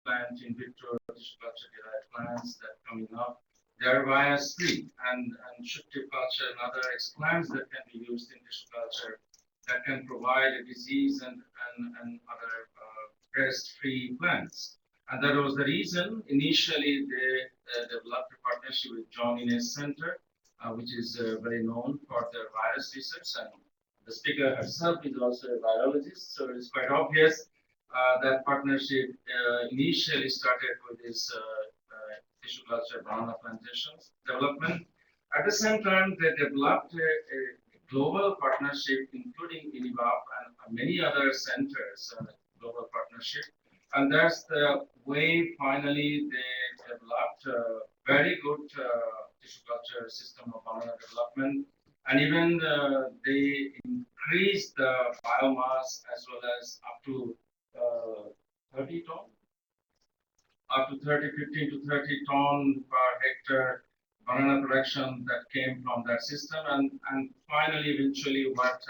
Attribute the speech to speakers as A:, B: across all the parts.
A: plant, in vitro tissue culture derived plants that coming up. They are virus free, and shiftive culture and other explants that can be used in tissue culture that can provide a disease and other pest free plants. And that was the reason initially they developed a partnership with John Innes Center, which is very known for their virus research. And the speaker herself is also a biologist, so it's quite obvious that partnership initially started with this tissue culture banana plantations development. At the same time, they developed a global partnership, including INIVAP and many other centers, global partnership. And that's the way finally they developed a very good tissue culture system of banana development. And even they increased the biomass as well as uh, 30 ton, up to 30, 15 to 30 ton per hectare banana production that came from that system, and finally, eventually, what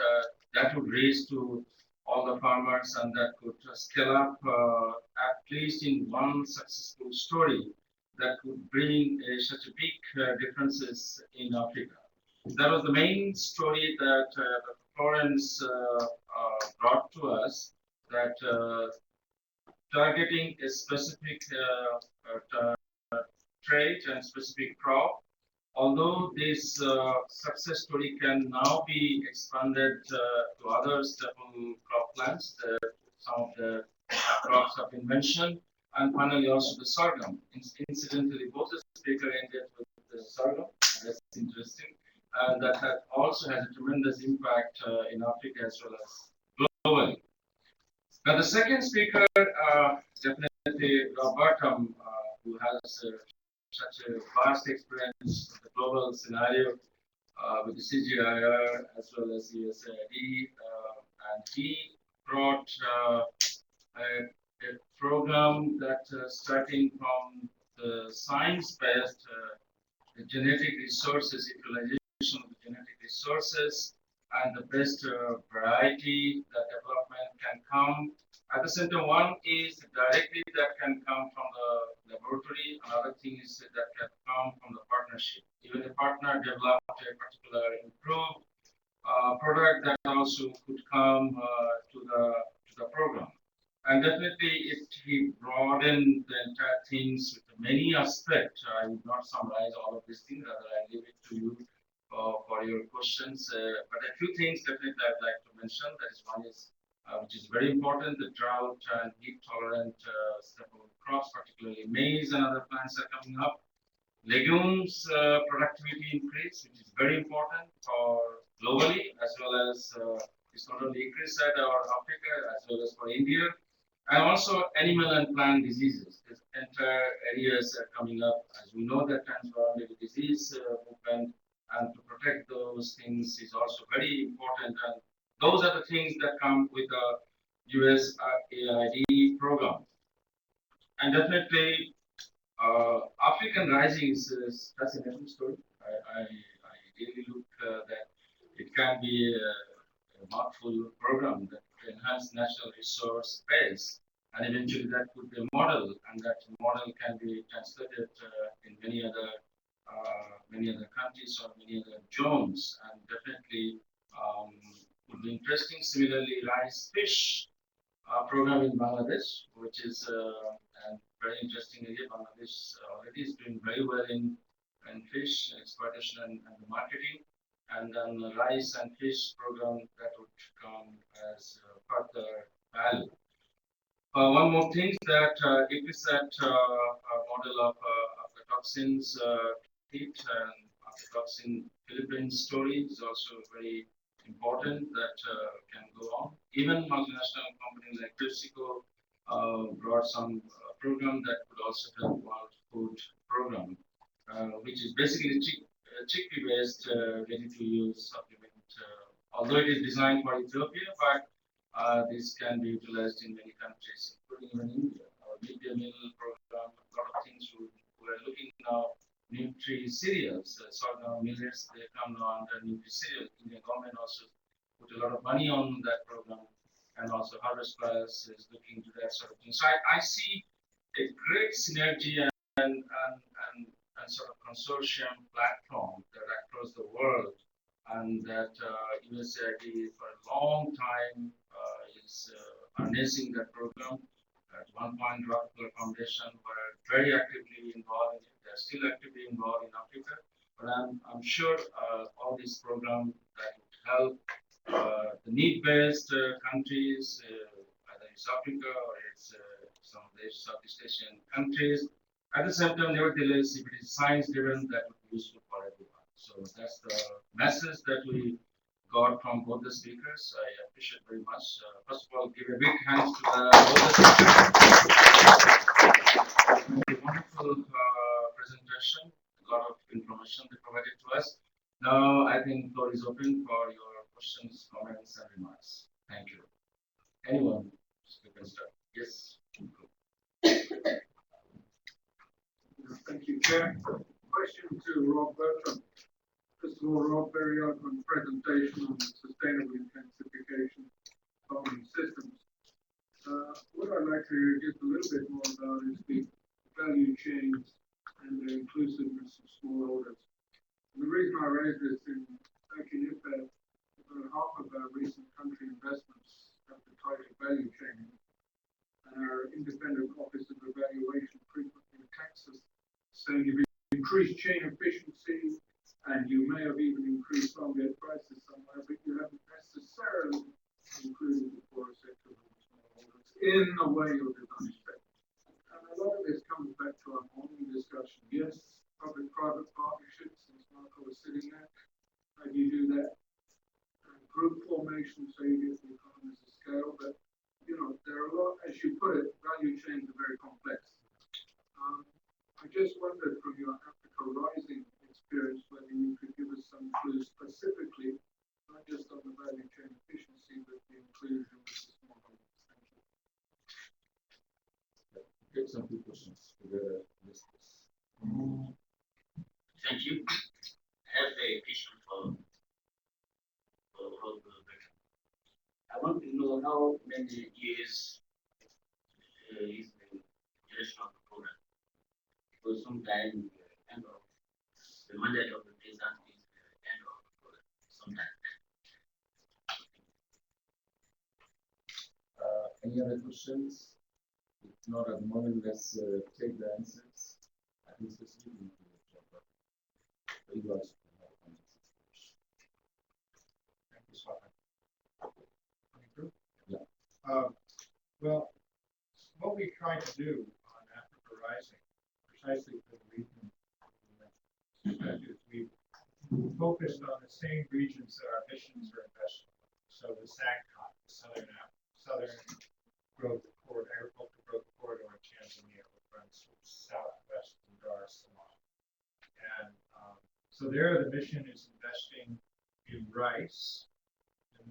A: that would raise to all the farmers, and that could scale up at least in one successful story that could bring such a big differences in Africa. That was the main story that Dr. Florence brought to us, that targeting a specific trait and specific crop. Although this success story can now be expanded to other staple crop plants, some of the crops have been mentioned, and finally also the sorghum. Incidentally, both the speaker ended with the sorghum. That's interesting, and that also has a tremendous impact in Africa as well as globally. Now, the second speaker, definitely Robertum, who has such a vast experience of the global scenario with the CGIR as well as USAID, and he brought a program that starting from the science-based genetic resources, utilization of the genetic resources, and the best variety that development can come. At the center, one is directly that can come from the laboratory. Another thing is that can come from the partnership. Even a partner developed a particular improved product that also could come to the program. And definitely, he broadened the entire things with many aspects. I will not summarize all of these things, rather I leave it to you for your questions. But a few things definitely I'd like to mention. That is one is which is very important, the drought and heat tolerant staple crops, particularly maize and other plants are coming up. Legumes productivity increase, which is very important for globally as well as it's not only ICRISAT or Africa as well as for India, and also animal and plant diseases. These entire areas are coming up, as we know that transformative disease movement, and to protect those things is also very important. And those are the things that come with the USAID program. And definitely African Rising is fascinating story. I really look that it can be a powerful program that could enhance national resource base, and eventually that could be a model, and that model can be translated in many other countries or many other zones, and definitely um, would be interesting. Similarly, rice fish program in Bangladesh, which is a very interesting area. Bangladesh already is doing very well in fish exploitation and the marketing, and then the rice and fish program that would come as further value. One more thing that ICRISAT model of the toxins kit and aflatoxin Philippines story is also very important that can go on. Even multinational companies like PepsiCo brought some program that could also help World Food Program, which is basically chickpea based, ready to use supplement. Although it is designed for Ethiopia, but this can be utilized in many countries, including even India. Our midday meal program, a lot of things we are looking now. Nutri cereals, sorghum millets, they come now under Nutri cereal. Indian government also put a lot of money on that program, and also Harvest Plus is looking to that sort of thing. So I see a great synergy and sort of consortium platform that across the world, and that USAID for a long time is harnessing that program. At one point, Rockefeller Foundation were very actively involved in it. They're still actively involved in Africa, but I'm sure all these programs that would help the need-based countries, either it's Africa or it's some of the Southeast Asian countries. At the same time, nevertheless, if it is science-driven, that would be useful for everyone. So that's the message that we got from both the speakers. I appreciate very much. First of all, give a big hands to both the speakers. A wonderful presentation. A lot of information they provided to us. Now, I think the floor is open for your questions, comments, and remarks. Thank you. Anyone, you can start. Yes.
B: Thank you, Chair. Question to Rob Bertram. First of all, Rob, very open presentation on sustainable intensification farming systems. What I'd like to hear just a little bit more about is the value chains and the inclusiveness of smallholders. And the reason I raise this back in IFAD, about half of our recent country investments have the title value chain, and our independent office of evaluation frequently attacks us, saying you've increased chain efficiency and you may have even increased farm gate prices somewhere, but you haven't necessarily included the poorer sector of smallholders in the way you're designing it. And a lot of this comes back to our morning discussion. Yes, public-private partnerships, as Marco was sitting there. How do you do that? Group formation, so you get the economies of scale, but there are a lot, as you put it, value chains are very complex. I just wondered from your Africa Rising experience whether you could give us some clues specifically, not just on the value chain efficiency, but the inclusion of the smallholders. Thank you.
A: Take some good questions together.
C: Thank you. I have a question for Rob Bertram. I want to know how many years is the duration of the program. Because sometimes the end of the mandate of the president is the end of the program. Sometimes.
A: Any other questions? If not at the moment, let's take the answers. I think specifically to the job, but you guys can have comments.
D: Thank you, Swati.
A: Yeah.
D: Well, what we try to do on Africa Rising, precisely for the reason is we focused on the same regions that our missions are invested in. So the SAGCOT, the Southern Growth Corridor, Agricultural Growth Corridor in Tanzania, which runs southwest from Dar es Salaam. And so there, the mission is investing in rice in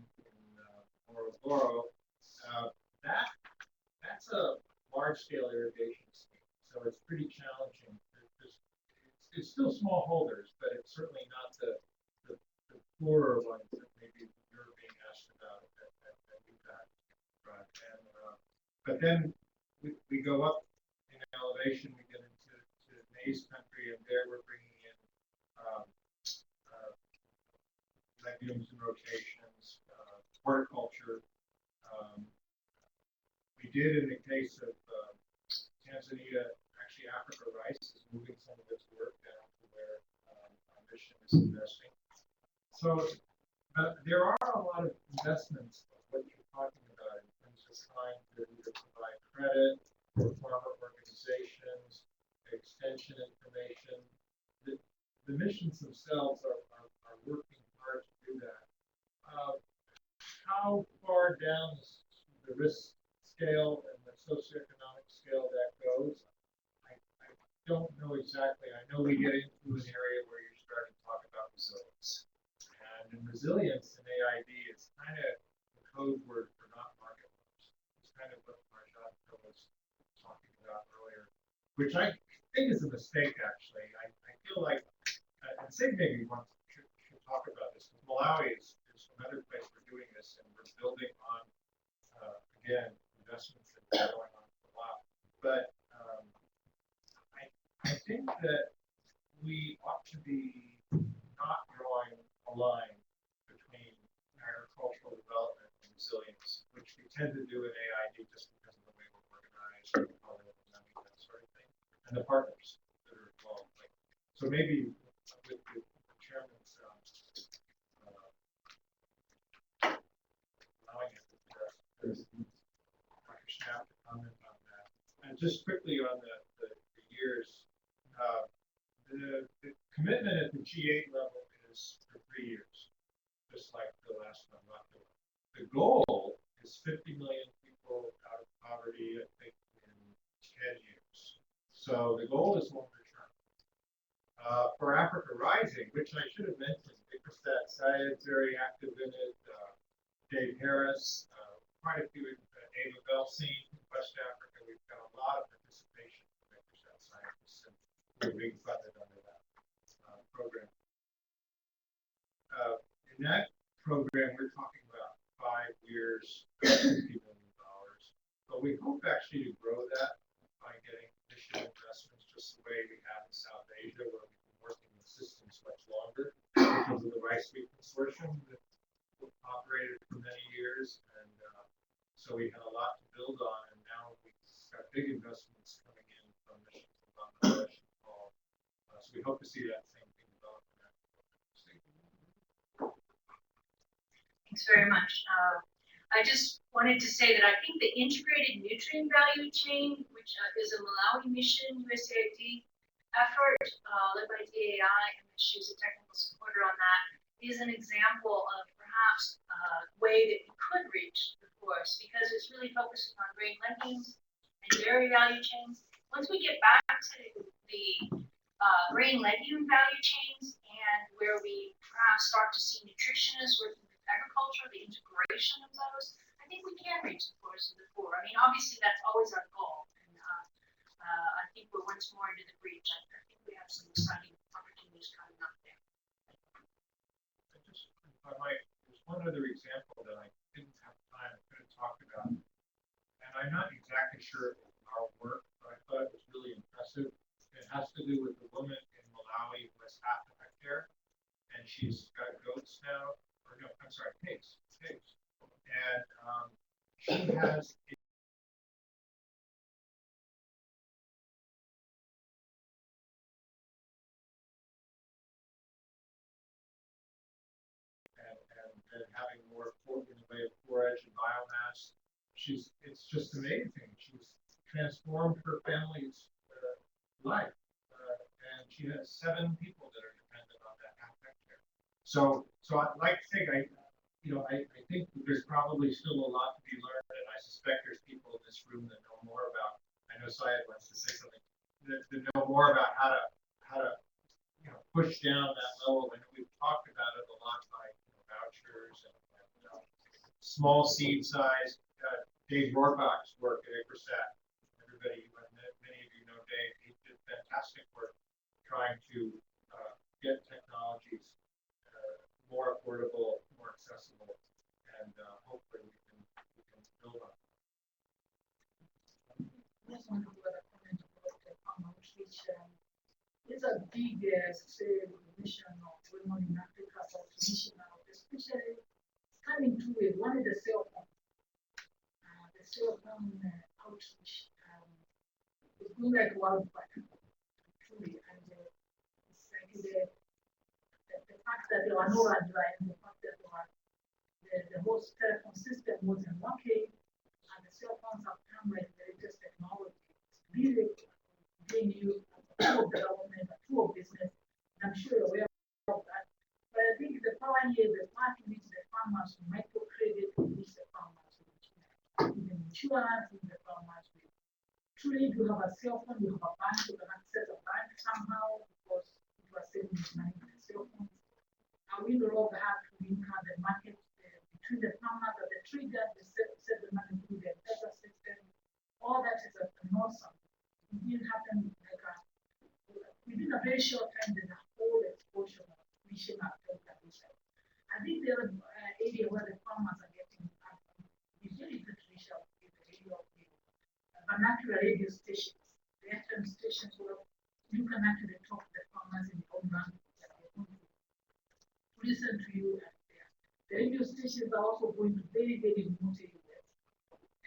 D: Morogoro. That's a large-scale irrigation scheme, so it's pretty challenging. It's still small holders, but it's certainly not the poorer ones that maybe you're being asked about that you've got. Right? And, but then we go up in elevation, we get into maize country, and there we're bringing in legumes and rotations, horticulture. We did in the case of Tanzania, actually Africa Rice is moving some of its work down to where our mission is investing. So there are a lot of investments of what you're talking about in terms of trying to either provide credit for farmer organizations, extension information. The missions themselves are working hard to do that. How far down the risk scale and the socioeconomic scale that goes, I don't know exactly. I know we get into an area where you're starting to talk about resilience. And in resilience in AID, it's kind of the code word for not market loans. It's kind of what Marjad was talking about earlier, which I think is a mistake, actually. I feel like, and Sig maybe should talk about this, because Malawi is another place we're doing this, and we're building on, again, investments that have been going on for a while. But think that we ought to be not drawing a line between agricultural development and resilience, which we tend to do in AID just because of the way we're organized, and how we're implementing that sort of thing, and the partners that are involved. Like, so maybe with the chairman's allowing it for Dr. Schnapp to comment on that. And just quickly on the years, the commitment at the G8 level is for 3 years, just like the last one, not the one. The goal is 50 million people out of poverty, I think, in 10 years. So the goal is longer term. For Africa Rising, which I should have mentioned, ICRISAT Syed's very active in it, Dave Harris, quite a few, Ava Belsin, West Africa, we've got a lot of participation from ICRISAT scientists, and we're being funded under that program. In that program, we're talking about 5 years, $50 million. But we hope actually to grow that by getting additional investments, just the way we have in South Asia, where we've been working with systems much longer because of the Rice Wheat Consortium that operated for many years. And so we had a lot to build on, and now we've got big investments coming in from missions in Bangladesh and Nepal. So we hope to see that same thing develop in that.
E: Thanks very much. I just wanted to say that I think the integrated nutrient value chain, which is a Malawi mission USAID effort led by DAI, and she's a technical supporter on that, is an example of perhaps a way that we could reach the forest, because it's really focusing on grain legumes and dairy value chains. Once we get back to the grain legume value chains, and where we perhaps start to see nutritionists working with agriculture, the integration of those, I think we can reach the forest of the poor. I mean, obviously that's always our goal, and I think we're once more into the breach. I think we have some exciting opportunities coming up there.
D: Just, if I might, there's one other example that I didn't have time, I couldn't talk about, and I'm not exactly sure of our work, but I thought it was really impressive. It has to do with a woman in Malawi who has half a hectare, and she's got goats now, or no, I'm sorry, pigs. And she has and having more in the way of forage and biomass. It's just amazing. She's transformed her family's life, and she has 7 people that are dependent on that half hectare. So I'd like to think I think there's probably still a lot to be learned, and I suspect there's people in this room that know more about. I know Syed wants to say something. That know more about how to push down that level. And we've talked about it a lot by vouchers and small seed size. Dave Rohrbach's work at ICRISAT. Many of you know Dave. He did fantastic work trying to get technologies more affordable, more accessible, and hopefully we can build on that.
F: Just want to put a comment about the farm outreach. It's a big mission of women in Africa, but mission now, especially coming to it, one is the cell phone. The cell phone outreach is going like wildfire, truly, and it's like the fact that there were no landline, the fact that the whole telephone system wasn't working, and the cell phones have come with the latest technology. It's really being used as a tool of development, a tool of business. I'm sure you're aware of that. But I think the power here, the part in which the farmers, microcredit, in which the farmers, even insurance in the farmers, truly do have a cell phone, you have a bank, you can access a bank somehow because you are saving money on the cell phone. And we all have to link out the market between the farmers and the traders, they set the money through the data system. All that is an awesome. It didn't happen like within a very short time, there's a whole exposure of mission after that. I think the other area where the farmers are getting is really good to reach out to the area of the vernacular radio stations, the FM stations where you can actually talk to the farmers in your own language and they're going to listen to you. And the radio stations are also going to very, very remote areas.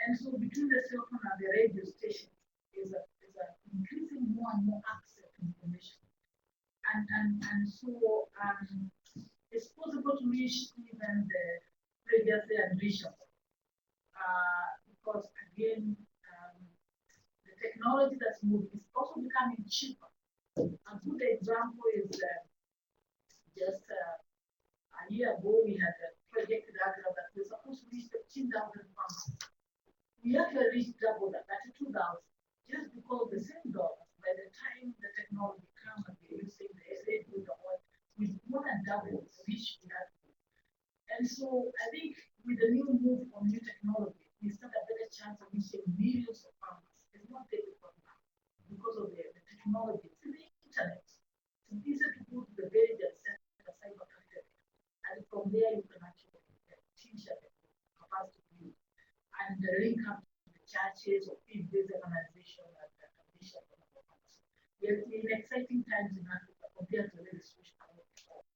F: And so between the cell phone and the radio station is a increasing more and more access to information. And so it's possible to reach even the previously unreachable. Because again, the technology that's moving is also becoming cheaper. A good example is just a year ago we had a project that was supposed to reach 15,000 farmers. We actually reached double that, 32,000, just because the same dollars, by the time the technology comes and we're using the radio, we more than double the reach we had. And so I think with the new move on new technology, we stand a better chance of reaching millions of farmers. It's not difficult now because of the technology. It's the internet. It's easy to go to the village and set a cyber cafe. And from there you can actually teach them capacity and link up to the churches or field-based organization and the condition of the farmers. We're in exciting times in Africa compared to the situation before,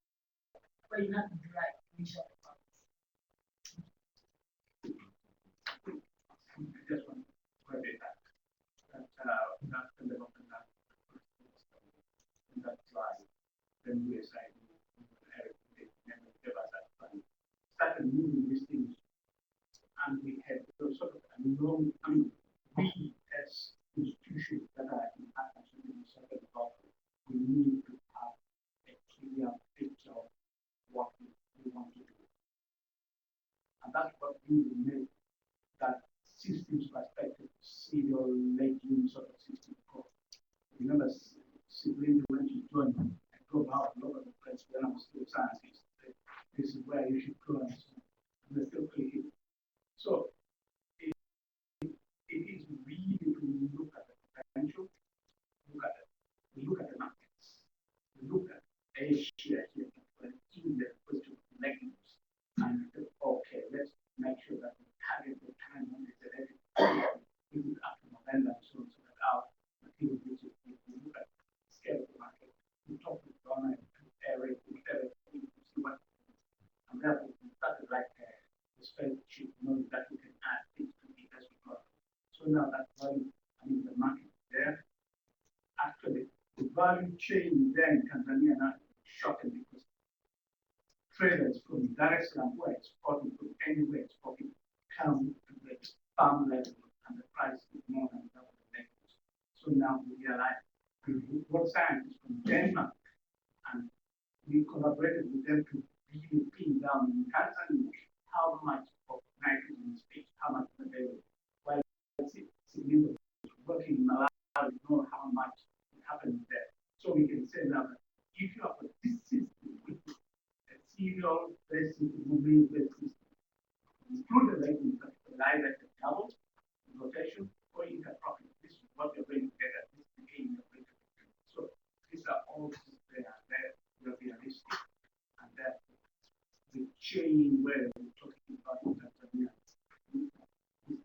F: where you have to drive to reach out the farmers.
B: Just one credit that the development that in that slide, then we assign never give us that plan. Started moving these things, and we had those sort of unknown. I mean, we as institutions that are in partnership with the sector development, we need to have a clear picture of what we want to do, and that's what we will make that systems perspective, serial making sort of system. Remember, Sibling when she joined, I drove out all over the place when I was still a scientist. This is where you should go, and they're still clicking. So it is really to look at the potential, look at the markets, look at Asia here, in the question of mechanisms, and okay, let's make sure that we target the time when it's ready. This is after November, so that our material uses, we look at the scale of the market, we talk with government, Eric, whatever, we see what, and therefore we started like the spreadsheet, knowing that we can add things to it as we go. So now that value, the market is there. Actually, the value chain there in Tanzania now is shocking because traders from Dar es Salaam who are exporting from anywhere exporting come to the farm level and the price is more than double the levels. So now we realize we brought scientists from Denmark and we collaborated with them to really pin down in Tanzania how much of nitrogen is fixed, how much is available. While Signindo is working in Malawi, we know how much is happening there. So we can say now that if you have this system with a serial based system, moving based system, include the latent fertilizer at double rotation, or you can profit. This is what you're going to get at this beginning of the So these are all things that are there, will be realistic, and that the chain where we're talking about in Tanzania is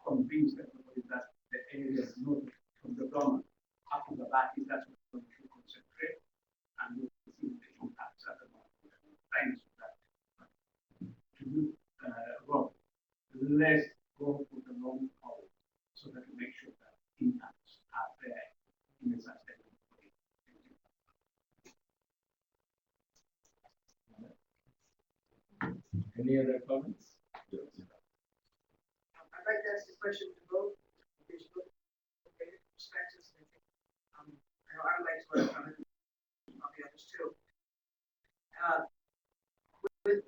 B: convinced everybody that the area is not from the government up to the back is that's what we should concentrate, and we'll see the impacts at the moment. Thanks for that. To do wrong, let's go for the long haul so that we make sure that impacts are there in a sustainable way.
A: Any other comments?
G: I'd like to ask a question to both. There's both perspectives. I know I would like to learn from it, on the others too. With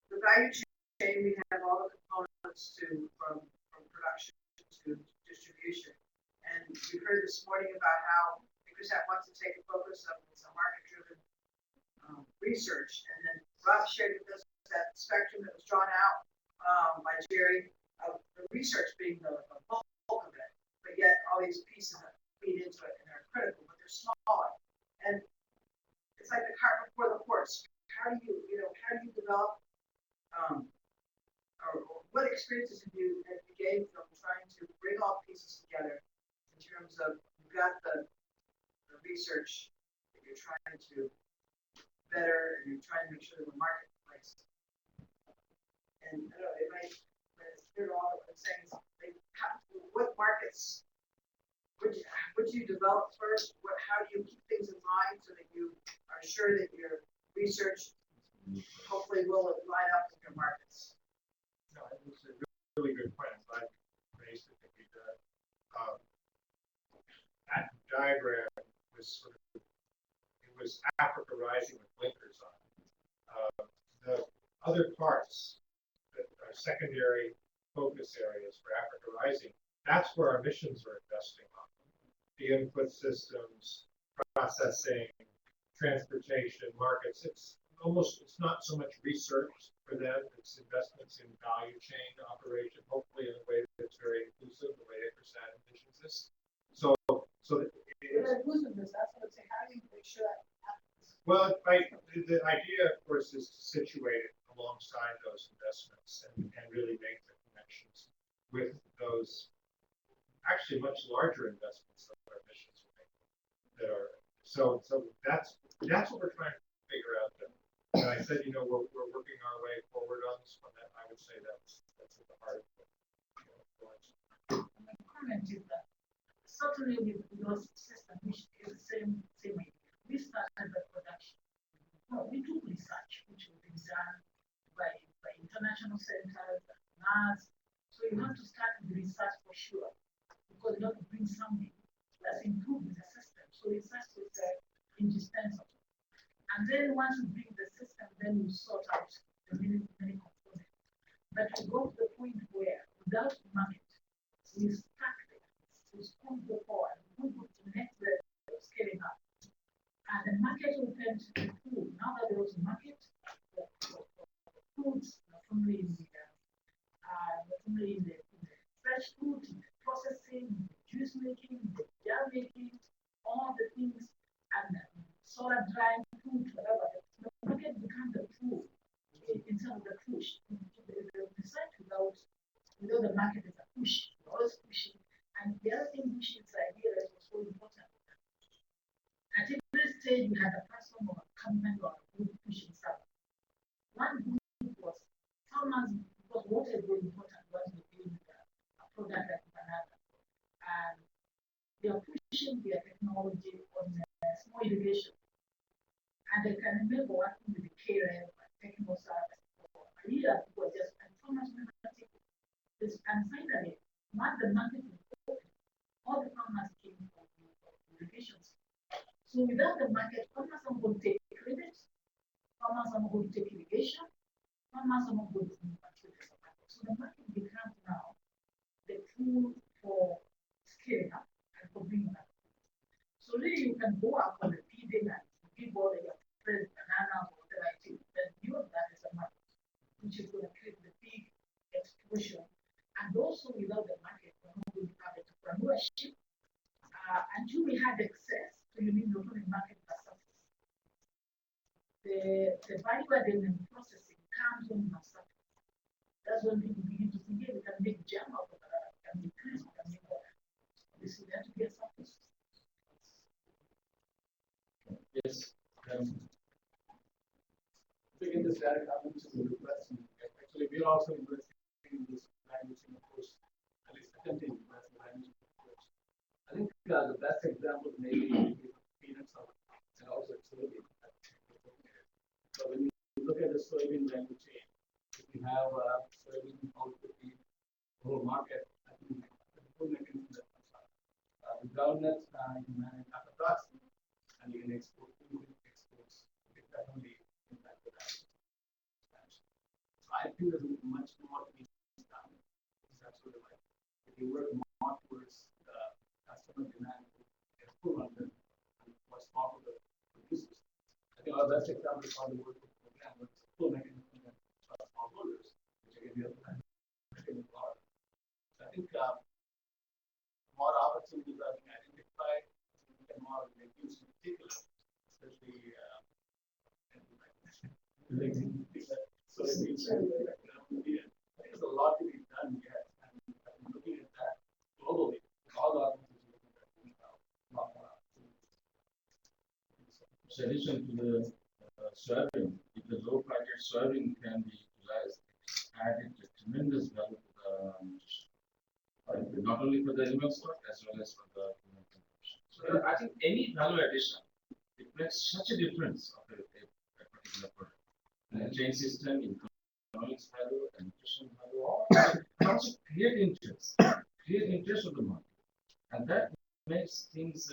G: the value chain, we have all the components from production to distribution. And we heard this morning about how ICRISAT wants to take a focus of some market-driven research. And then Rob shared with us that spectrum that was drawn out by Jerry of the research being the bulk of it, but yet all these pieces that feed into it and are critical, but they're smaller. And it's like the cart before the horse. How do you develop, or what experiences have you gained from trying to bring all pieces together in terms of you've got the research you're trying to better, and you're trying to make sure that the marketplace. And I don't know, it might, but it's clear to all what I'm saying is, like, what markets would you develop first? How do you keep things in mind so that you are sure that your research hopefully will line up with your markets?
D: No, it was a really good point. I raised it. That diagram was sort of, it was Africa rising with blinkers on. The other parts that are secondary focus areas for Africa rising, that's where our missions are investing on. The input systems, processing, transportation, markets. It's not so much research for them, it's investments in value chain operation, hopefully in a way that's very inclusive, the way ICRISAT envisions this. So
F: inclusiveness, that's what I'm saying. How do you make sure that happens?
D: well, right, the idea, of course, is to situate it alongside those investments and really make the connections with those actually much larger investments that our missions will make. That are so that's what we're trying to figure out. And I said, we're working our way forward on this one. That I would say that's at the heart of it.
F: My comment is that certainly with those systems, which is the same idea. We started the production. No, we do research, which will be done by international centers and NAS. So you have to start with research for sure, because you have to bring something that's improving the system. So research is indispensable. And then once you bring the system, then you sort out the many components. But you go to the point where without market, we stack it, we squeeze the forward, we move to the next level of scaling up. And the market will tend to improve. Now that there is a market, the foods, not only in the fresh food, in the processing, in the juice making, in the jam making, all the things, and solar drying food, whatever, the market becomes the tool in terms of the push. The research without the market is a push, you're always pushing. And the other thing which is idea that was so important. At every stage, we had a person or a company or a group pushing something. One group was farmers, because water is very important once you're dealing with a product like banana. And they are pushing their technology on small irrigation. And they can remember working with the KRF and technical service for a year before just, and farmers never take this. And finally, once the market was open, all the farmers came for irrigation. So without the market, farmers are going to take credit, farmers are going to take irrigation, farmers are not going to move until there's a market. So the market becomes now the tool for scaling up and for bringing up. So really you can go up on the feeding and give all your fresh banana or whatever it is, then beyond that is a market, which is going to create the big explosion. And also without the market, we're not going to have entrepreneurship. Until we had access, so you need not only market but surface. The value added in processing comes when you have surface. That's when people begin to think, hey, we can make jam out of that, we can make crisp, we can make water. This is to get surface.
H: Yes. Again, this direct happens to the question. Actually, we are also investing in this language, of course, at least attempting to invest in language. I think the best example maybe peanuts and also soybean. So when you look at the soybean value chain, if you have soybean output in the whole market, I think the full mechanism that comes out. The groundnuts, you can manage aflatoxin, and you can export food exports. It definitely impact that. So I think there's much more to be done. It's absolutely right. If you work more towards customer demand, it's pull on them and what's popular producers. I think our best example is how the work with the program, but it's a full mechanism that smallholders, which again, the other time, so I think more opportunities are being identified, and more reduced in particular, especially so I think there's a lot to be done yet, and I'm looking at that globally. All the opportunities
A: addition to the soybean, if the low packet soybean can be utilized, added a tremendous value to the nutrition. Not only for the animal stock as well as for the human consumption. So I think any value addition, it makes such a difference of a particular product. And chain system, economics value, and nutrition value, all and also create interest of the market. And that makes things,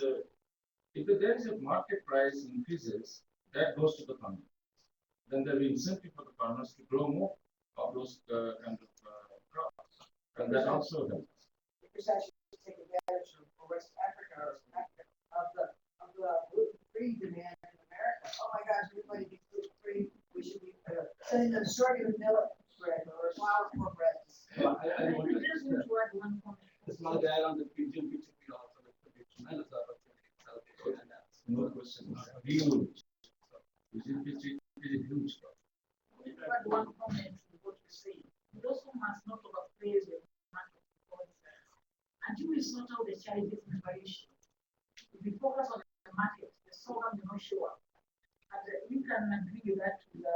A: if there is a market price increases, that goes to the farmer. Then there will be incentive for the farmers to grow more of those kind of crops. And that also helps.
G: ICRISAT should take advantage of West Africa or Africa of the gluten-free demand in America. Oh my gosh, everybody be gluten-free. We should be sending them sorghum millet bread or flour for bread.
H: Well, I want to
F: just want to add one comment.
H: just want to add on the region PTP also there could be tremendous opportunity in South Asia and that's
A: No question. Huge. Is a huge crop.
F: I want to add one comment to what you say. We also must not overplay the market because until we sort out the challenges in the variation, if we focus on the market, the sorghum will not show up. And we can agree with that to the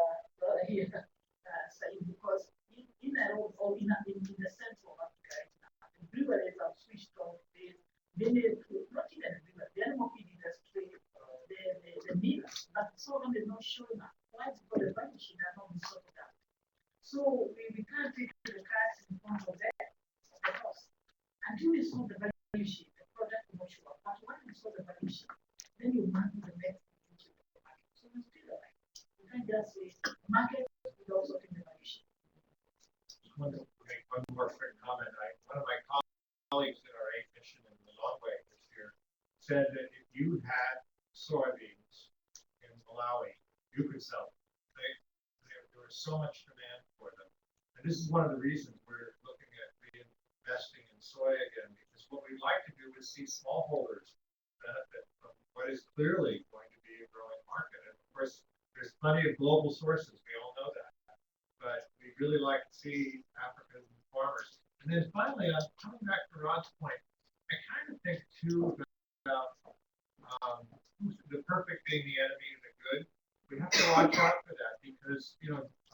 F: here, saying because in Nairobi or in the central of Africa right now, the breweries have switched on many, not even the breweries, the animal feed industry, the millers, but the sorghum is not showing up. Why? Because the value chain has not been sorted out. So we can't take the cards in front of that, of the cost. Until we solve the value chain, the product will not show up. But when we solve the value chain, then you mark the next into the market. So we still right. We can't just say market without sorting the value chain.
D: Just want to make one more quick comment. One of my colleagues in our aid mission in Zimbabwe this year said that if you had soybeans in Malawi, you could sell them. There was so much demand for them. And this is one of the reasons we're looking at reinvesting in soy again, because what we'd like to do is see smallholders benefit from what is clearly going to be a growing market. And of course, there's plenty of global sources. We all know that. But we'd really like to see African farmers. And then finally, coming back to Rod's point, I kind of think too about the perfect being the enemy of the good. We have to watch out for that because,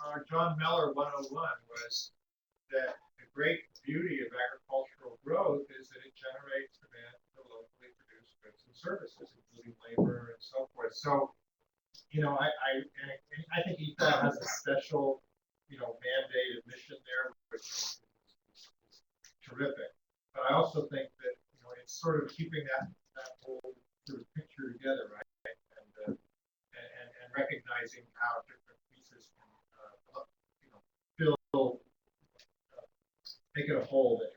D: our John Mellor 101 was that the great beauty of agricultural growth is that it generates demand for locally produced goods and services, including labor and so forth. So, I think EFA has a special, mandated mission there, which is terrific. But I also think that, it's sort of keeping that whole sort of picture together, right? And recognizing how different pieces can, make it a whole that